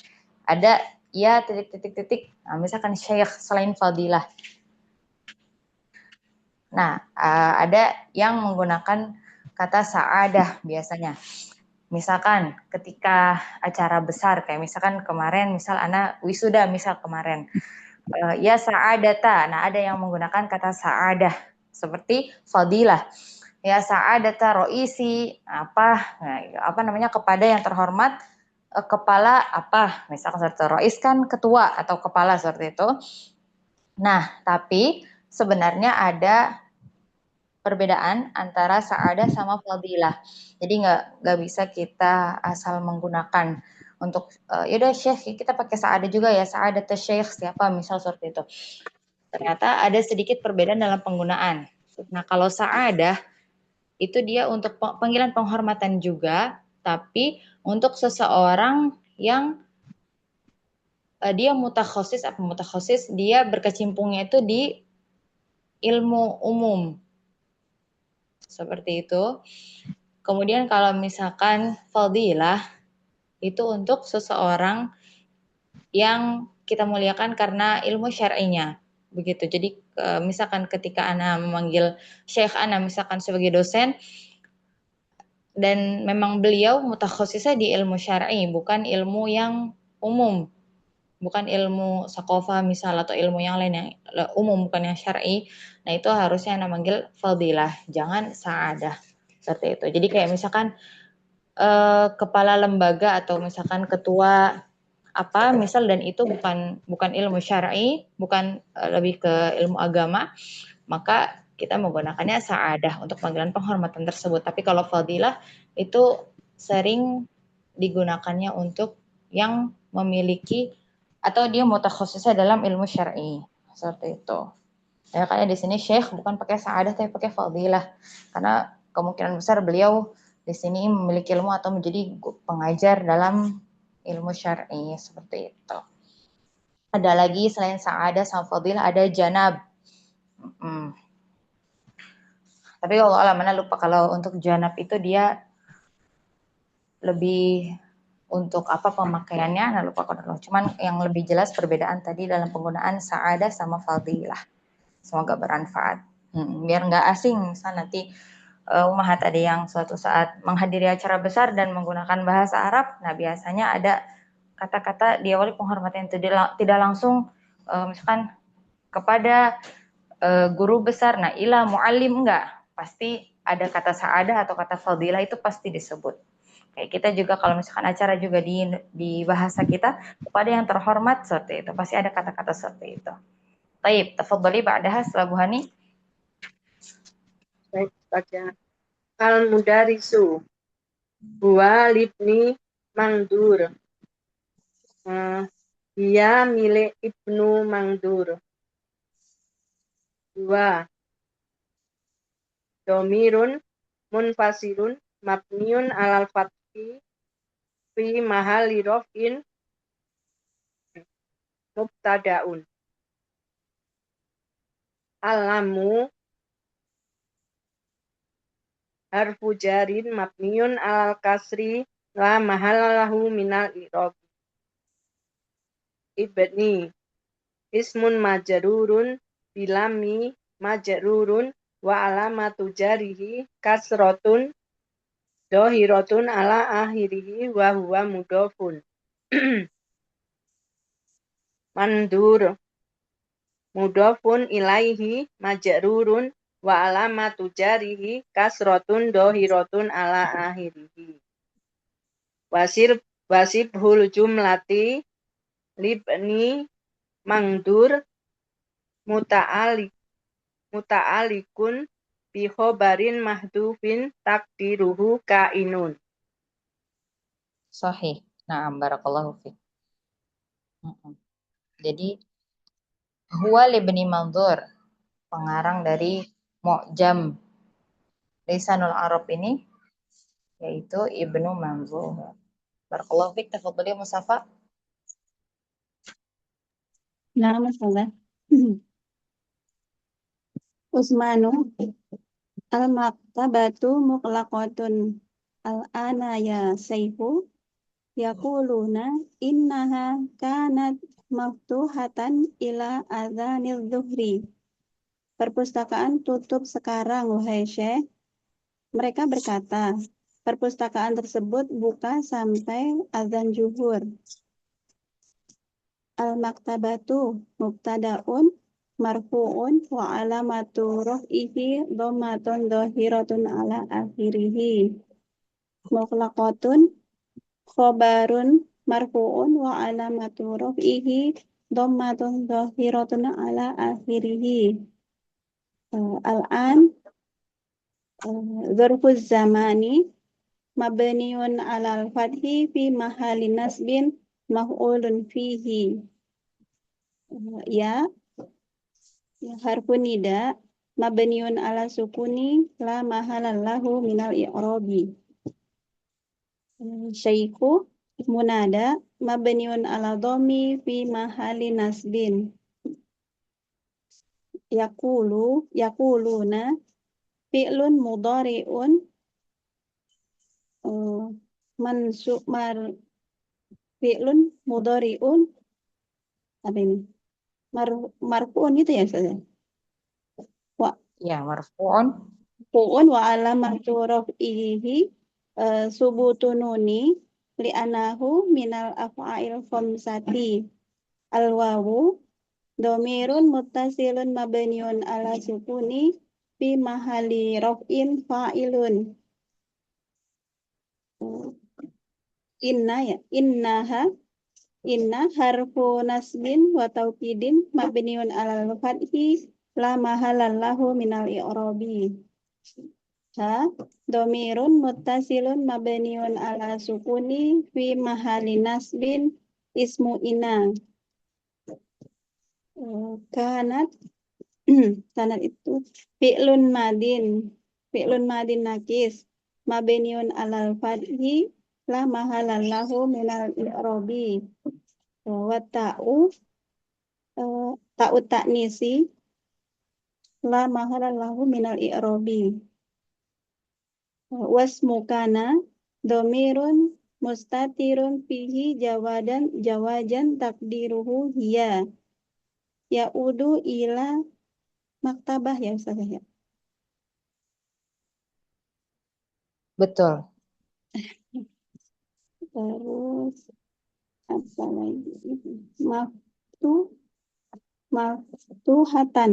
A: Ada ya titik. Nah, misalkan syekh selain fadilah. Nah, ada yang menggunakan kata sa'adah biasanya. Misalkan ketika acara besar kayak misalkan kemarin ana wisuda kemarin. Ya sa'adata. Nah, ada yang menggunakan kata sa'adah seperti fadilah. Ya sa'adata roisi kepada yang terhormat kepala apa? Misalkan seperti rois kan ketua atau kepala seperti itu. Nah, tapi sebenarnya ada perbedaan antara sa'adah sama fadilah. Jadi nggak bisa kita asal menggunakan untuk yaudah syekh kita pakai sa'adah juga ya, sa'adah syekh siapa misal seperti itu. Ternyata ada sedikit perbedaan dalam penggunaan. Nah, kalau sa'adah itu dia untuk panggilan penghormatan juga, tapi untuk seseorang yang dia mutakhosis dia berkecimpungnya itu di ilmu umum. Seperti itu. Kemudian kalau misalkan fadilah itu untuk seseorang yang kita muliakan karena ilmu syar'inya. Begitu. Jadi misalkan ketika ana memanggil syekh ana misalkan sebagai dosen dan memang beliau mutakhasisnya di ilmu syar'i, bukan ilmu yang umum. Bukan ilmu sakofah misal atau ilmu yang lain yang umum bukan yang syar'i. Nah, itu harusnya ana manggil fadilah, jangan sa'adah. Seperti itu. Jadi kayak misalkan kepala lembaga atau misalkan ketua apa misal dan itu bukan ilmu syar'i, bukan lebih ke ilmu agama, maka kita menggunakannya sa'adah untuk panggilan penghormatan tersebut. Tapi kalau fadilah itu sering digunakannya untuk yang memiliki atau dia mutakhasisnya dalam ilmu syar'i. Seperti itu. Ya kayak di sini syekh bukan pakai sa'adah tapi pakai fadilah. Karena kemungkinan besar beliau di sini memiliki ilmu atau menjadi pengajar dalam ilmu syar'i seperti itu. Ada lagi selain sa'adah sama fadilah ada janab. Tapi Allah alam mana lupa kalau untuk janab itu dia lebih untuk apa pemakaiannya, nah lupa kalau cuman yang lebih jelas perbedaan tadi dalam penggunaan sa'adah sama fadilah. Semoga bermanfaat. Biar nggak asing, misal nanti Ummahat ada yang suatu saat menghadiri acara besar dan menggunakan bahasa Arab, nah biasanya ada kata-kata diawali penghormatan yang tidak langsung, misalkan kepada guru besar, nah ila muallim enggak, pasti ada kata sa'adah atau kata fadilah itu pasti disebut. Kayak kita juga kalau misalkan acara juga di bahasa kita kepada yang terhormat seperti itu, pasti ada kata-kata seperti itu. Baik, tafadhali ba'daha setelah Bu Hani.
I: Baik, baca. Al-mudarisu huwa libni Mangdur. Dia milik Ibnu Mangdur. Dua. Domirun munfasilun mabniun alal fathi fi mahalli raf'in mubtada'un. Alamu harfu jarin mabniun alal kasri la mahalallahu minal i'rab. Ibni ismun majrurun bilami majrurun wa alamatu jarihi kasrotun dohiratun ala akhirihi wa huwa mudhofun. Mandur mudhafun ilaihi majrurun wa alamatu jarihi kasratun dohiratun ala akhirihi. Wasibhul jumlati libni mangdur muta'alikun bi khobarin mahdufin takdiruhu kainun.
A: Sahih. Na'am, barakallahu fiik. Jadi huwa libni manzur, pengarang dari Mu'jam Lisanul Arab ini yaitu Ibnu Manzur. Barakallahu fiik, tafadhali Musafa.
F: Nah, masalah. Usmanu al-maktabatu muqlaqatun al-ana ya sayfu yaquluna innaha kanat maftuhatan ila adzanil zuhri. Perpustakaan tutup sekarang, wahai Syekh. Mereka berkata, perpustakaan tersebut buka sampai azan zuhur. Al-maktabatu mubtada'un marfu'un wa alamatu raf'ihi dhammatun dhahiratun ala akhirih. Muqlaqatun khobarun marfu'un wa alamatu raf'ihi dhammatun dhahiratun ala akhirih. Al-an dzarfuz zamani mabniun alal fathi fi mahali nasbin maf'ulun fihi. Ya harfu nida mabniun ala sukuni la mahala lahu minal i'rabi. Syaiku munada mabniun ala dhammi fi mahali nasbin. Yaquluna fi'lun mudhari'un mansub fi'lun mudhari'un apa ini? Marfu'un itu ya Ustaz?
A: Ya, marfu'un
F: wa alamatu raf'ihi subutununi li'anahu minal af'ail khamsati. Al-wawu dhamirun muttasilun mabniun ala sukuni fi mahali raf'in fa'ilun. Inna harfu nasbin wa taukidin mabniun alal fathi la mahalal lahu minal i'rabi. Ha dhamirun muttasilun mabniun ala sukuni fi mahali nasbin ismu inna. Kanat itu fi'lun madin nakis mabniun alal fathi la mahalal lahu minal i'rabi. Wa ta'u ta'nisi la mahalal lahu minal i'rabi. Wasmu kana dhamirun mustatirun fihi jawajan takdiruhu hiya ya'udu ila maktabah ya Ustaz ya.
A: betul.
F: Terus apa lagi? Maftuhatan.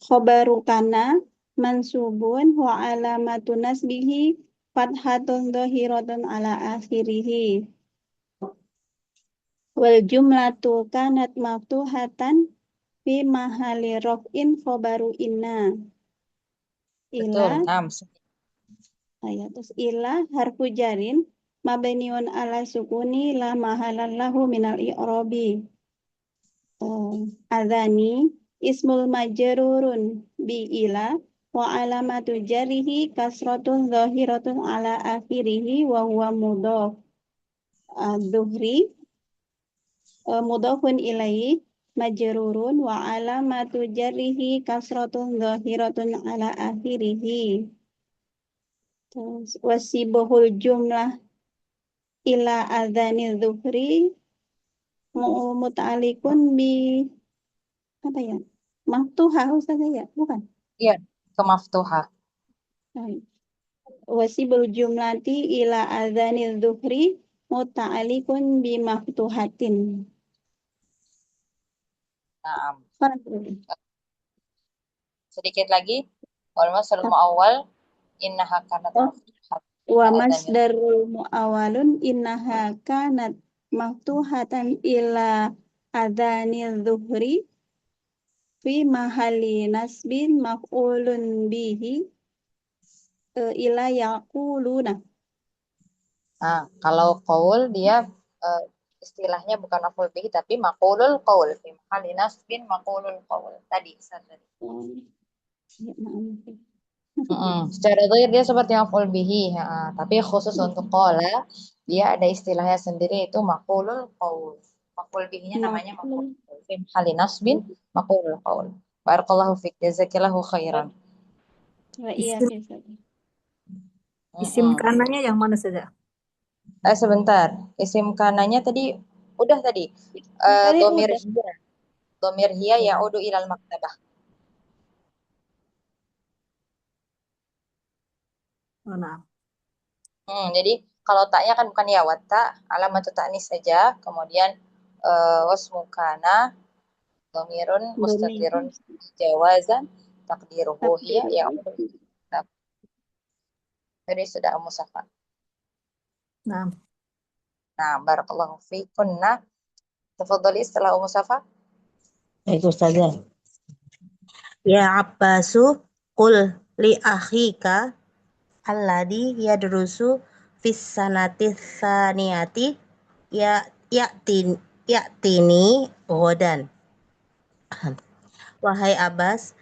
F: Khobaru kana mansubun wa alamatu nasbihi fathatun dhahiratun ala akhirih. Wal jumlatu kanat maftuhatan fi mahali raf'in khobaru inna.
A: Betul.
F: Terus ila harfu jarin mabniun ala sukuni la mahalal lahu minal i'rabi. Adzani ismul majrurun bi ila wa alamatu jarihi kasratun dhahiratun ala akhirih wa huwa mudhaf. Dhuhri mudhafun ilaihi majrurun wa alamatu jarihi kasratun dhahiratun ala akhirih. Terus wasibuhul jumlah ila adzanil dhuhri muta'alikun bi apa ya? Maftuhah Ustaz ya? Bukan?
A: Iya, ke maftuhah.
F: Wasibul jumlati ila adzanil dhuhri muta'alikun bi maftuhatin.
A: Naam.
B: Fadl.
A: Sedikit lagi. Wal masdar muawwal innaha kanat
B: Oh,
A: maftuhat.
B: wa
A: Adami.
B: masdarul muawwalun innaha kanat maftuhatan ila adhanil zuhri fi mahalli nasbin maf'ulun bihi ila yaquluna.
A: Nah, kalau qaul dia istilahnya bukan maf'ul bihi tapi maqulul qaul. Fi mahalli nasbin maqulul qaul. Tadi.
B: Oh, ya, maaf.
A: Secara zahir dia seperti maf'ul bihi, tapi khusus untuk qala dia ada istilahnya sendiri itu maqulul qaul. Maf'ul bihinya namanya maqulul qaul. Fi mahalli nasbin maqulul qaul. Barakallahu fik, jazakillahu khairan.
B: Wa iya
E: Isim, isim kananya yang mana saja?
A: Sebentar, isim kananya tadi udah tadi.
B: Tadi
A: Domir
B: udah.
A: hiya. Domir hiya ya'udu ilal maktabah.
E: Nah,
A: Jadi kalau taknya kan bukan ya wata, alamat ta'nis saja, kemudian wasmu kana domirun mustatirun jawazan takdiruhu hiya ya'udu. Jadi sudah musafa.
E: nah.
A: Nah, barakallahu fiikunna. Tafadhali setelah musafa.
J: Itu saja. Ya Abbasu qul li akhika alladhi yadrusu fis sanati tsaniyati ya'tini ghadan. Wahai Abbas,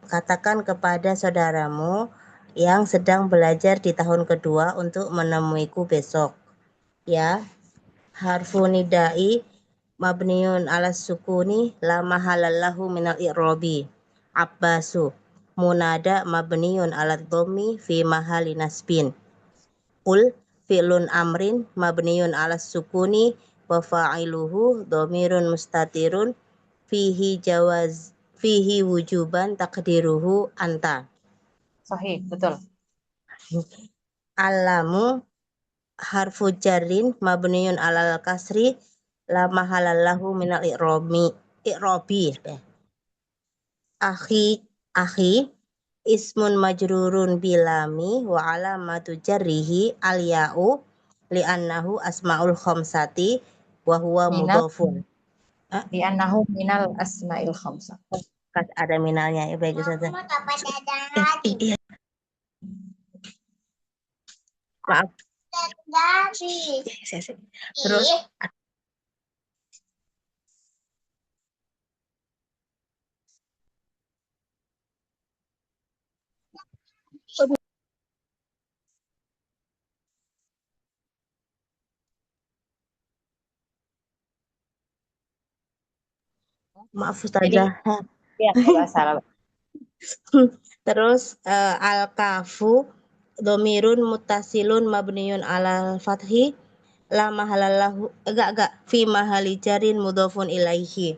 J: katakan kepada saudaramu yang sedang belajar di tahun kedua untuk menemuiku besok. Ya, harfu nidai mabniun ala sukuni la mahalallahu minal i'robi. Abbasu munada mabniun ala dhammi fi mahali nasbin. Qul fi'lun amrin mabniun ala sukuni wa fa'iluhu dhamirun mustatirun fihi wujuban takdiruhu anta.
A: Sahih, betul.
J: Alamu harfu jarrin mabniun alal kasri la mahalallahu minal i'robi. Akhi ismun majrurun bilami wa alamatu jarrihi al-ya'u li'annahu asma'ul khamsati wa huwa mudhafun.
A: Li'annahu minal asma'il khamsah.
J: Ada minalnya, ya baik saja. Iya. Maaf. Terus maaf Ustazah.
A: Ya, tidak salah.
J: Terus al-kafu domirun mutasilun mabniun ala fathi la mahalallahu fi mahali jarin mudhafun ilaihi.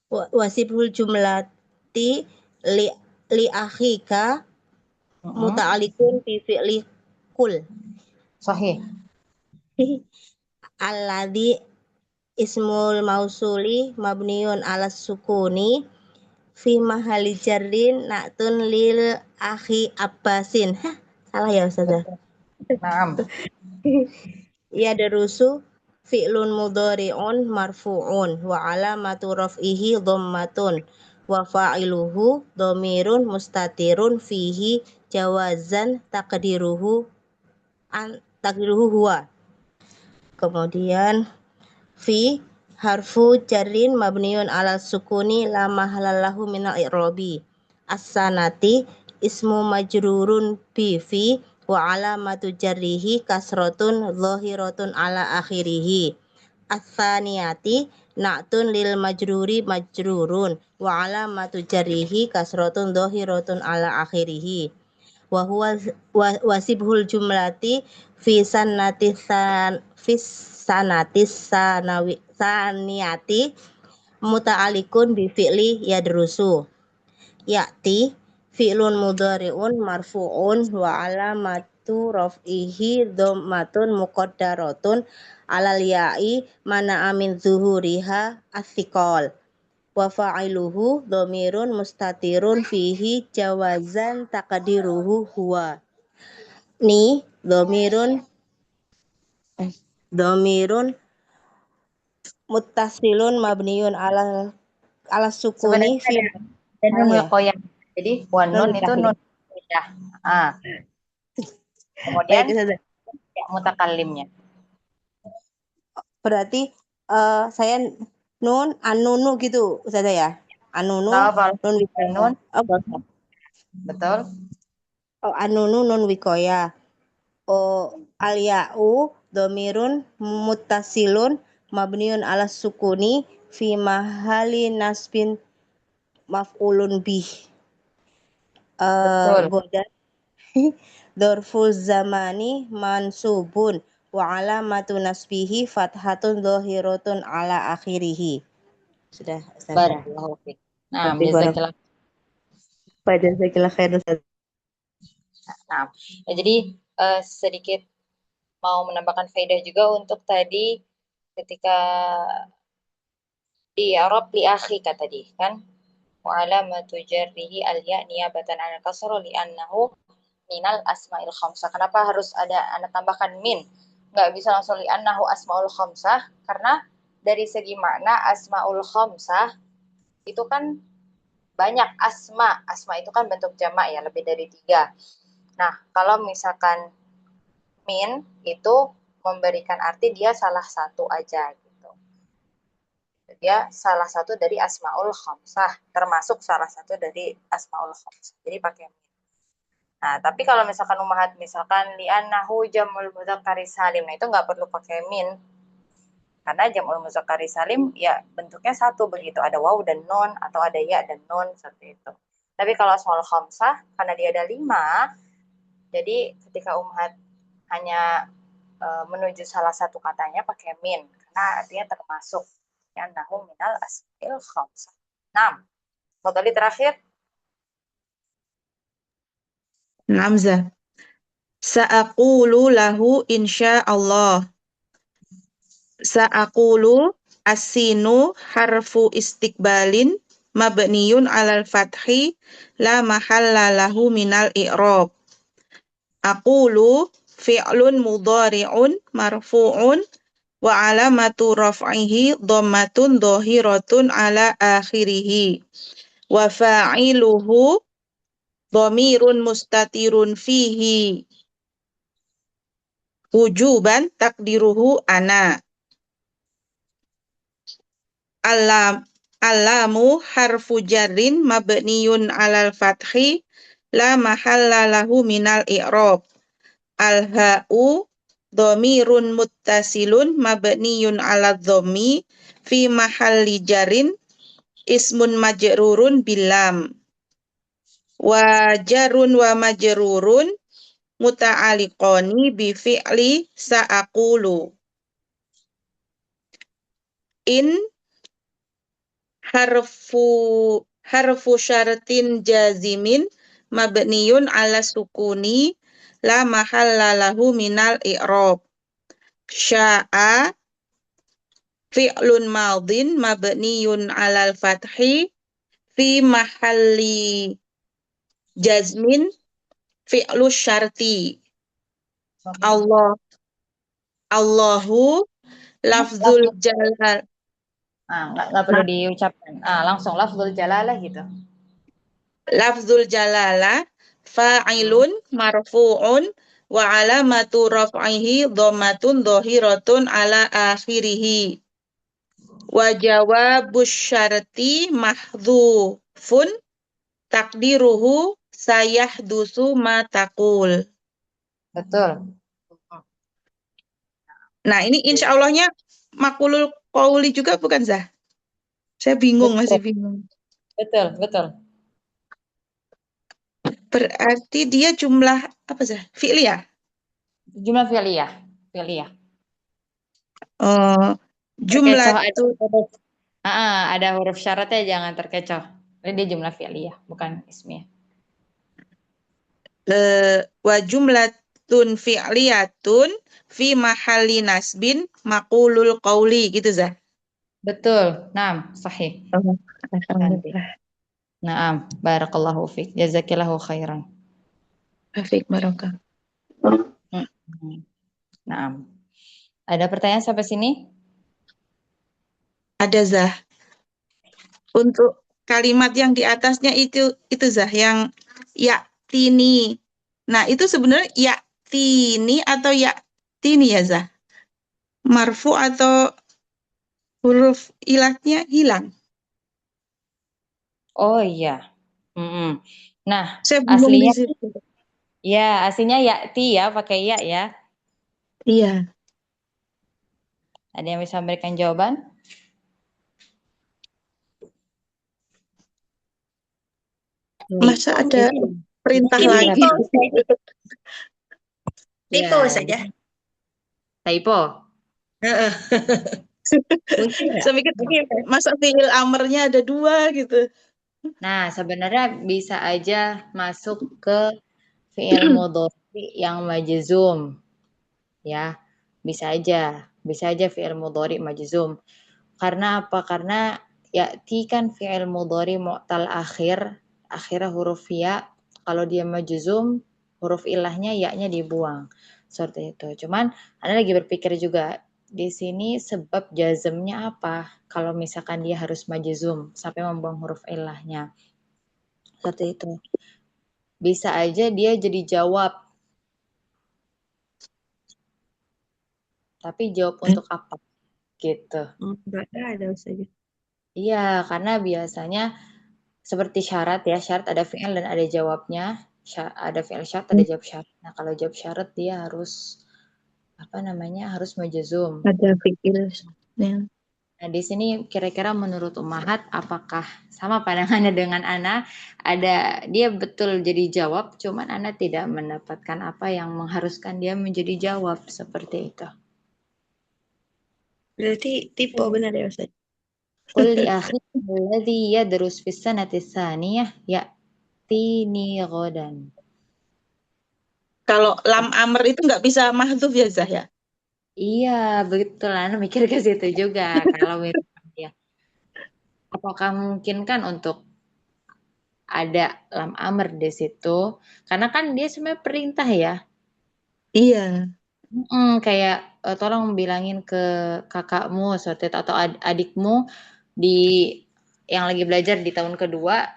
J: Wasibhul jumlati li akhika muta'alikun fi fi'li kul.
A: Sahih.
J: Alladhi ismul mausuli mabniun ala sukuni fi mahali jarrin na'tun lil akhi Abbasin. Salah ya Ustazah?
A: Naam.
J: Ya darusu fi'lun mudhari'un marfu'un wa alamatu raf'ihi dhammatun wa fa'iluhu dhamirun mustatirun fihi jawazan takdiruhu huwa. Kemudian fi harfu jarrin mabniun ala sukuni la mahalallahu minal i'robi. As-sanati ismu majrurun bi fi wa alamatu jarrihi kasratun zahiratun ala akhirihi. As-saniyati na'tun lil majruri majrurun wa alamatu jarrihi kasratun zahiratun ala akhirihi. Wa huwa wasibhul jumlati fi sanatis saniyati muta'alikun bi fi'li yadrusu. Ya'ti fi'lun mudhari'un marfu'un wa alamatu raf'ihi dhammatun muqaddaratun alal ya'i mana amin zuhuriha athiqal wa fa'iluhu dhamirun mustatirun fihi jawazan taqdiruhu huwa. Ni dhamirun muttasilun mabniun ala sukuni
A: Sebenarnya
J: fi
A: ada nun
J: ya
A: wiqayah. Jadi wan
J: non
A: nun itu
J: wiqayah.
A: nun wiqayah. Ah,
J: Baik,
A: kemudian
J: Ustazah.
A: ya mutakallimnya.
J: Berarti saya nun anunu gitu Ustazah ya. Anunu
A: Kalau kalau
J: nun
A: nun
J: wiqayah. Oh, bagus.
A: betul.
J: Oh, anunu nun wiqayah. Oh, al-ya'u dhamirun muttasilun mabniun ala sukuni fi mahali nasbin maf'ulun bih.
A: Betul.
J: Godan dorful zamani mansubun wa alamatu nasbihi fathatun dhahiratun ala akhirih. Sudah, Ustazah.
A: Barakallahu fiik. Nah,
J: Terima
A: jazakillah.
J: Jazakillah khair, Ustazah.
A: Nah, ya, jadi sedikit mau menambahkan faedah juga untuk tadi ketika di Arab li akhi kata tadi kan wa alamatu jarrihi al-ya niyabatan 'anil kasra li annahu minal asma'il khamsah. Kenapa harus ada Anda tambahkan min? Nggak bisa langsung li annahu asmaul khamsah karena dari segi makna asmaul khamsah itu kan banyak asma. Asma itu kan bentuk jamak ya, lebih dari 3. Nah, kalau misalkan min itu memberikan arti dia salah satu aja gitu. Dia salah satu dari asmaul khamsah, termasuk salah satu dari asmaul khamsah. Jadi pakai min. Nah, tapi kalau misalkan ummahat misalkan li'annahu jamul mudzakkari salim, nah itu nggak perlu pakai min. Karena jamul mudzakkari salim ya bentuknya satu begitu, ada waw dan nun atau ada ya dan nun seperti itu. Tapi kalau asmaul khamsah karena dia ada 5, jadi ketika ummahat hanya menuju salah satu katanya pakai min karena artinya termasuk li'annahu minal asma'il khamsah. 6. Fadhali terakhir.
K: Hamzah. Sa'aqulu lahu insyaallah. Sa'aqulu as-sinu harfu istiqbalin mabniyun 'alal fathi la mahalla lahu minal i'rab. Aqulu fi'lun mudhari'un marfu'un wa 'alamatu raf'ihi dhammatun dhahiratun 'ala akhirih. Wa fa'iluhu dhamirun mustatirun fihi wujuban takdiruhu ana. Alamu harfu jarrin mabniyun 'alal fathi la mahalla lahu minal i'rab. Al-ha'u dhamirun muttasilun mabniyun 'alal dhammi fi mahalli jarrin ismun majrurun bilam. Wa jarun wa majrurun muta'alliqani bi fi'li sa'aqulu. In harfu syaratin jazimin mabniyun 'ala sukuni la mahalla lahu minal i'rab. Sya'a fi'lun madin mabniyun 'alal fathi fi mahalli jazmin fi'lu syarti. Allahu lafzul jalal.
A: Nggak perlu diucapkan. Langsung lafzul jalalah gitu.
K: Lafzul jalalah fa'ilun marfu'un wa alamatu raf'ihi dhammatun dhahiratun ala akhirih. Wa jawabus syarti mahdhufun takdiruhu sayahdusu ma taqul.
A: Betul.
K: Nah, ini insyaallah-nya maqulul qauli juga bukan, Zah? Saya bingung, masih bingung.
A: Betul.
K: Berarti dia jumlah apa, Zah? Fi'liyah?
A: Jumlah fi'liyah.
K: Jumlah
A: ada huruf syaratnya, jangan terkecoh. Ini dia jumlah fi'liyah, bukan ismiyah.
K: Wa jumlatun fi'liyatun fi mahalli nasbin maqulul qawli gitu Zah.
A: Betul. Naam, sahih.
K: Oh,
A: Cantik.
K: alhamdulillah.
A: Naam, barakallahu fiik. Jazakillahu khairan.
K: Afik barokah.
A: Mm-mm. Naam. Ada pertanyaan sampai sini?
K: Ada Zah. Untuk kalimat yang di atasnya itu Zah yang yaktini. Nah, itu sebenarnya yaktini atau yaktini ya Zah? Marfu atau huruf ilahnya hilang?
A: Oh iya. Mm-mm. Nah,
K: Saya bingung di
A: aslinya
K: situ.
A: ya, aslinya ya'ti ya, pakai ya ya.
K: Iya.
A: Ada yang bisa memberikan jawaban?
K: Masa ada perintah
D: Mungkin
K: lagi?
D: typo saja. Typo
A: Ya,
D: saja.
A: typo.
D: Heeh. Mungkin nggak?
K: Saya mikir
D: Mungkin nggak?
K: masa fiil amarnya ada 2 gitu.
A: Nah, sebenarnya bisa aja masuk ke fi'il mudhari yang majzum. Ya, bisa aja fi'il mudhari majzum. Karena apa? Karena ya'ti kan fi'il mudhari mu'tal akhir, akhirnya huruf ya. Kalau dia majzum, huruf ilahnya ya-nya dibuang. Seperti itu. Cuman Anda lagi berpikir juga di sini sebab jazmnya apa? Kalau misalkan dia harus majzum sampai membuang huruf ilahnya. Seperti itu. Bisa aja dia jadi jawab. Tapi jawab untuk apa? Gitu.
J: Enggak ada Ustazah.
A: Iya, karena biasanya seperti syarat ya, syarat ada fi'il dan ada jawabnya. Ada fi'il syarat, ada jawab syarat. Nah, kalau jawab syarat dia harus apa namanya? Harus majzum.
K: Ada fiil. Ya.
A: Nah, di sini kira-kira menurut Ummahat apakah sama pandangannya dengan Ana? Ada dia betul jadi jawab, cuman Ana tidak mendapatkan apa yang mengharuskan dia menjadi jawab seperti itu.
D: Berarti typo benar ya Ustaz?
A: Qul li akhi alladhi yadrus fis sanati tsaniyah ya'tini ghadan.
K: Kalau lam amr itu nggak bisa mahdzuf ya Zah ya?
A: Iya, betul. Ana mikir ke situ juga. Kalau misalnya ya, apakah mungkin kan untuk ada lam amr di situ? Karena kan dia sebenarnya perintah ya.
K: Iya.
A: Kayak tolong bilangin ke kakakmu seperti itu, atau adikmu di yang lagi belajar di tahun kedua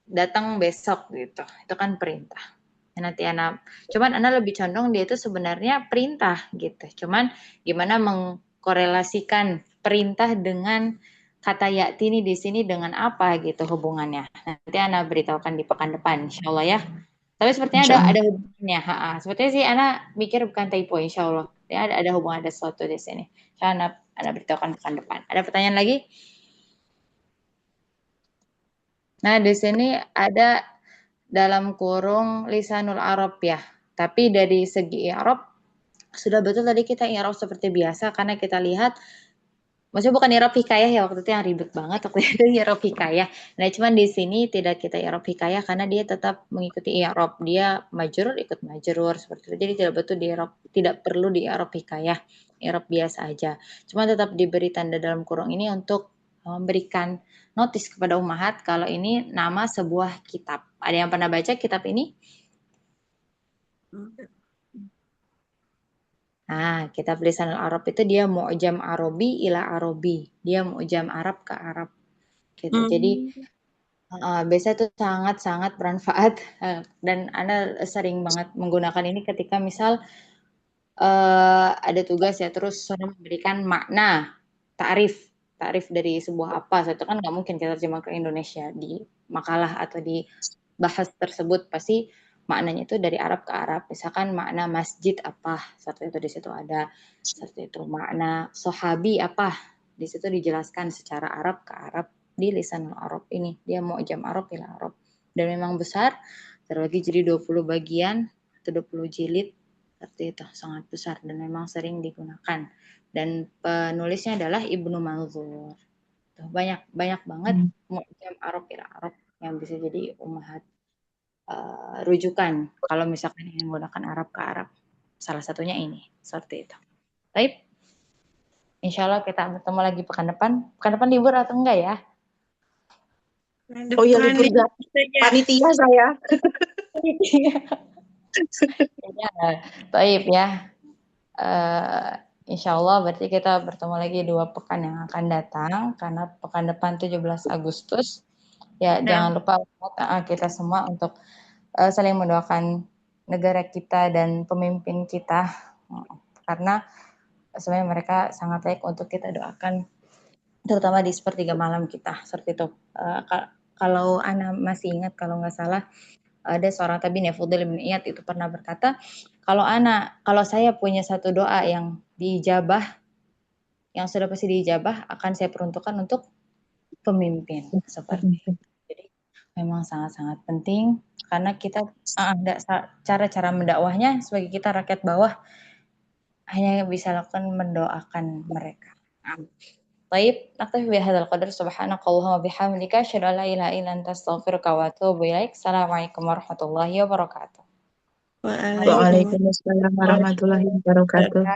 A: datang besok gitu. Itu kan perintah. Nanti cuman Ana lebih condong dia itu sebenarnya perintah gitu. Cuman gimana mengkorelasikan perintah dengan kata ya'ti ini di sini dengan apa gitu hubungannya. Nanti Ana beritahukan di pekan depan insyaallah ya. Tapi sepertinya ada hubungannya. Sepertinya sih Ana mikir bukan typo insyaallah. Ya, ada hubungan, ada sesuatu di sini. Ana beritahukan pekan depan. Ada pertanyaan lagi? Nah, di sini ada dalam kurung lisanul Arab ya. Tapi dari segi i'rab sudah betul tadi kita i'rab seperti biasa karena kita lihat maksudnya bukan i'rab hikayah ya, waktu itu yang ribet banget waktu itu i'rab hikayah. Nah, cuman di sini tidak kita i'rab hikayah karena dia tetap mengikuti i'rab. Dia majrur ikut majrur seperti itu. Jadi tidak betul di i'rab, tidak perlu di i'rab hikayah. I'rab biasa aja. Cuma tetap diberi tanda dalam kurung ini untuk memberikan notis kepada Ummahat kalau ini nama sebuah kitab. Ada yang pernah baca kitab ini? Nah, kitab Lisanul Arab itu dia mu'jam Arabi ila Arabi. Dia mu'jam Arab ke Arab. Gitu. Jadi biasanya itu sangat-sangat bermanfaat dan Anda sering banget menggunakan ini ketika misal ada tugas ya terus memberikan makna, ta'rif dari sebuah apa. Itu kan nggak mungkin kita terjemah ke Indonesia di makalah atau di bahas tersebut, pasti maknanya itu dari Arab ke Arab. Misalkan makna masjid apa, seperti itu di situ ada. Seperti itu makna sahabi apa, di situ dijelaskan secara Arab ke Arab di lisanul Arab ini. Dia mu'jam Arab ila Arab. Dan memang besar, terbagi jadi 20 bagian atau 20 jilid. Seperti itu, sangat besar dan memang sering digunakan. Dan penulisnya adalah Ibnu Manzur. Banyak banget mu'jam Arab ila Arab yang bisa jadi Ummahat rujukan kalau misalkan ingin menggunakan Arab ke Arab. salah satunya ini, seperti itu. Baik, insya Allah kita bertemu lagi pekan depan. Pekan depan libur atau enggak ya?
K: Oh iya, libur
D: Depan
K: nggak? Panitia saya.
A: Ya, baik ya. Insya Allah berarti kita bertemu lagi 2 pekan yang akan datang, karena pekan depan 17 Agustus. Ya, jangan lupa kita semua untuk saling mendoakan negara kita dan pemimpin kita, karena sebenarnya mereka sangat layak untuk kita doakan, terutama di sepertiga malam kita, seperti itu. Kalau Ana masih ingat, kalau nggak salah, ada seorang tabi'in, Fudail bin Iyad, itu pernah berkata, kalau saya punya satu doa yang diijabah, yang sudah pasti diijabah, akan saya peruntukkan untuk pemimpin, seperti itu. Jadi memang sangat-sangat penting, karena kita cara mendakwahnya sebagai kita rakyat bawah hanya bisa lakukan mendoakan mereka. Baik, naktafi bihadzal qadar, subhanakallahumma bihamdika, asyhadu an la ilaha illa anta, astaghfiruka wa atubu ilaik. Assalamualaikum warahmatullahi wabarakatuh.
H: Waalaikumsalam warahmatullahi wabarakatuh.